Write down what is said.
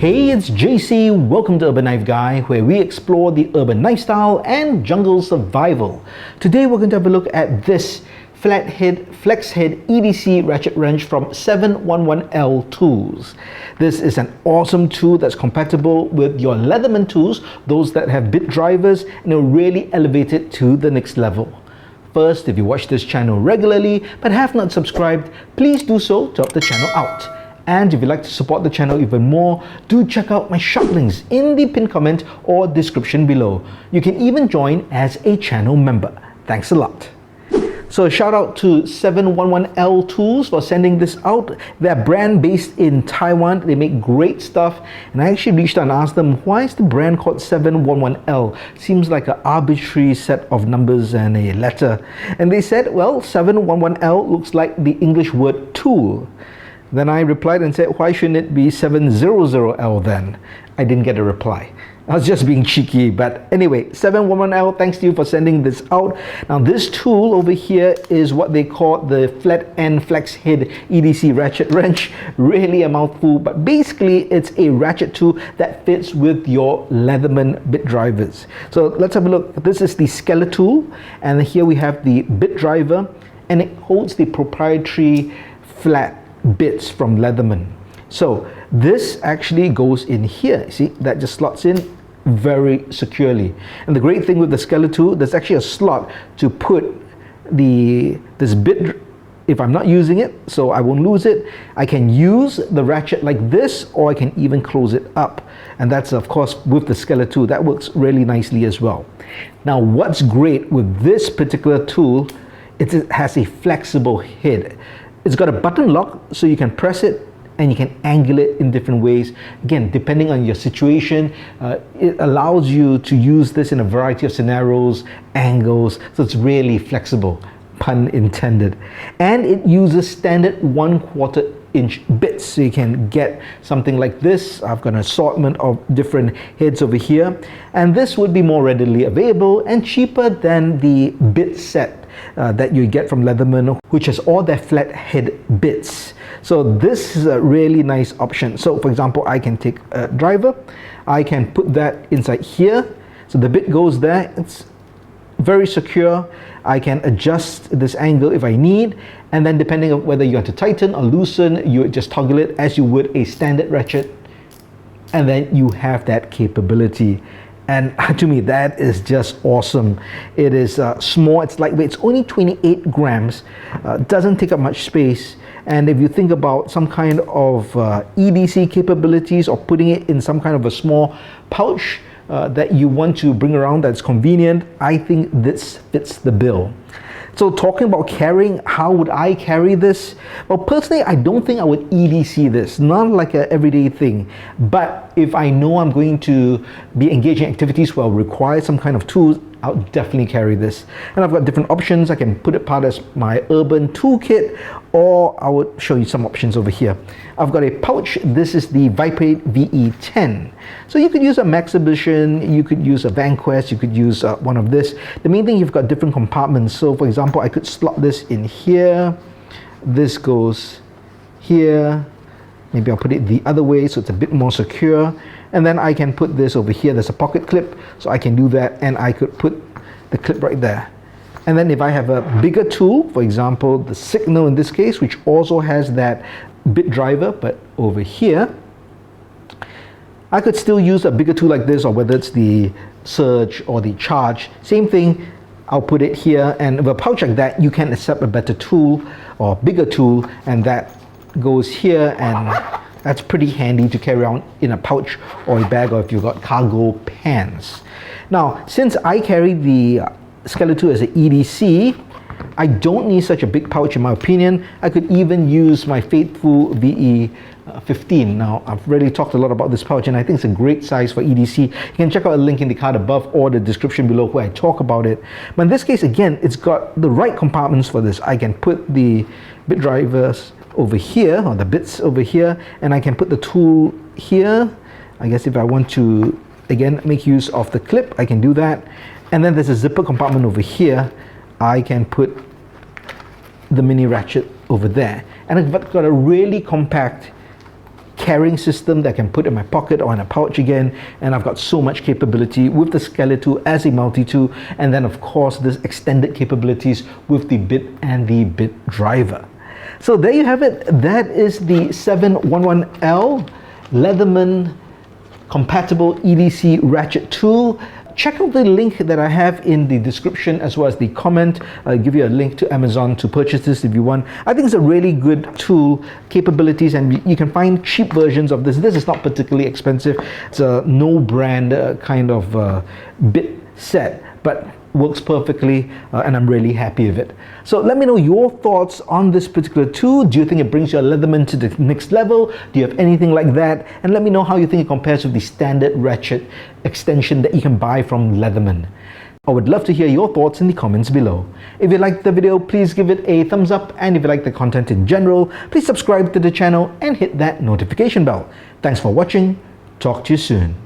Hey, it's JC. Welcome to Urban Knife Guy, where we explore the urban lifestyle and jungle survival. Today we're going to have a look at this flathead flex head EDC ratchet wrench from 711L Tools. This is an awesome tool that's compatible with your Leatherman tools, those that have bit drivers, and it'll really elevate it to the next level. First, if you watch this channel regularly but have not subscribed, please do so to help the channel out. And if you'd like to support the channel even more, do check out my shop links in the pinned comment or description below. You can even join as a channel member. Thanks a lot. So a shout out to 711L Tools for sending this out. They're a brand based in Taiwan. They make great stuff. And I actually reached out and asked them, why is the brand called 711L? Seems like an arbitrary set of numbers and a letter. And they said, well, 711L looks like the English word tool. Then I replied and said, why shouldn't it be 700L then? I didn't get a reply. I was just being cheeky, but anyway, 711L, thanks to you for sending this out. Now this tool over here is what they call the flat end flex head EDC ratchet wrench. Really a mouthful, but basically it's a ratchet tool that fits with your Leatherman bit drivers. So let's have a look. This is the Skeletool, and here we have the bit driver, and it holds the proprietary flat bits from Leatherman. So this actually goes in here. See, that just slots in very securely. And the great thing with the Skeletool, there's actually a slot to put this bit if I'm not using it, so I won't lose it. I can use the ratchet like this, or I can even close it up. And that's of course with the Skeletool. That works really nicely as well. Now what's great with this particular tool, it has a flexible head. It's got a button lock, so you can press it and you can angle it in different ways. Again, depending on your situation, it allows you to use this in a variety of scenarios, angles, so it's really flexible, pun intended. And it uses standard 1/4 inch bits, so you can get something like this. I've got an assortment of different heads over here, and this would be more readily available and cheaper than the bit set that you get from Leatherman, which has all their flat head bits. So this is a really nice option. So for example, I can take a driver, I can put that inside here, so the bit goes there. It's very secure. I can adjust this angle if I need, and then depending on whether you want to tighten or loosen, you just toggle it as you would a standard ratchet, and then you have that capability. And to me, that is just awesome. It is small, it's lightweight, it's only 28 grams, doesn't take up much space. And if you think about some kind of EDC capabilities, or putting it in some kind of a small pouch that you want to bring around that's convenient, I think this fits the bill. So talking about carrying, how would I carry this? Well, personally, I don't think I would EDC this, not like an everyday thing. But if I know I'm going to be engaging activities where I'll require some kind of tools, I'll definitely carry this. And I've got different options. I can put it part as my urban toolkit, or I would show you some options over here. I've got a pouch. This is the Vibrate VE10. So you could use a Max Edition, you could use a Vanquest, you could use one of this. The main thing, you've got different compartments. So for example, I could slot this in here. This goes here. Maybe I'll put it the other way so it's a bit more secure. And then I can put this over here. There's a pocket clip, so I can do that, and I could put the clip right there. And then if I have a bigger tool, for example, the Signal in this case, which also has that bit driver, but over here, I could still use a bigger tool like this, or whether it's the Surge or the Charge, same thing. I'll put it here, and with a pouch like that, you can accept a better tool or bigger tool, and that goes here, and that's pretty handy to carry around in a pouch or a bag, or if you've got cargo pants. Now, since I carry the Skeletool as an EDC, I don't need such a big pouch in my opinion. I could even use my faithful VE15. Now, I've already talked a lot about this pouch, and I think it's a great size for EDC. You can check out a link in the card above or the description below where I talk about it. But in this case, again, it's got the right compartments for this. I can put the bit drivers over here, or the bits over here, and I can put the tool here. I guess if I want to, again, make use of the clip, I can do that. And then there's a zipper compartment over here. I can put the mini ratchet over there, and I've got a really compact carrying system that I can put in my pocket or in a pouch again, and I've got so much capability with the Skeletool as a multi-tool, and then of course this extended capabilities with the bit and the bit driver. So there you have it. That is the 711L Leatherman compatible EDC ratchet tool. Check out the link that I have in the description as well as the comment. I'll give you a link to Amazon to purchase this if you want. I think it's a really good tool, capabilities, and you can find cheap versions of this. This is not particularly expensive. It's a no brand kind of bit set, but works perfectly, and I'm really happy with it. So let me know your thoughts on this particular tool. Do you think it brings your Leatherman to the next level? Do you have anything like that? And let me know how you think it compares with the standard ratchet extension that you can buy from Leatherman. I would love to hear your thoughts in the comments below. If you liked the video, please give it a thumbs up, and if you like the content in general, please subscribe to the channel and hit that notification bell. Thanks for watching. Talk to you soon.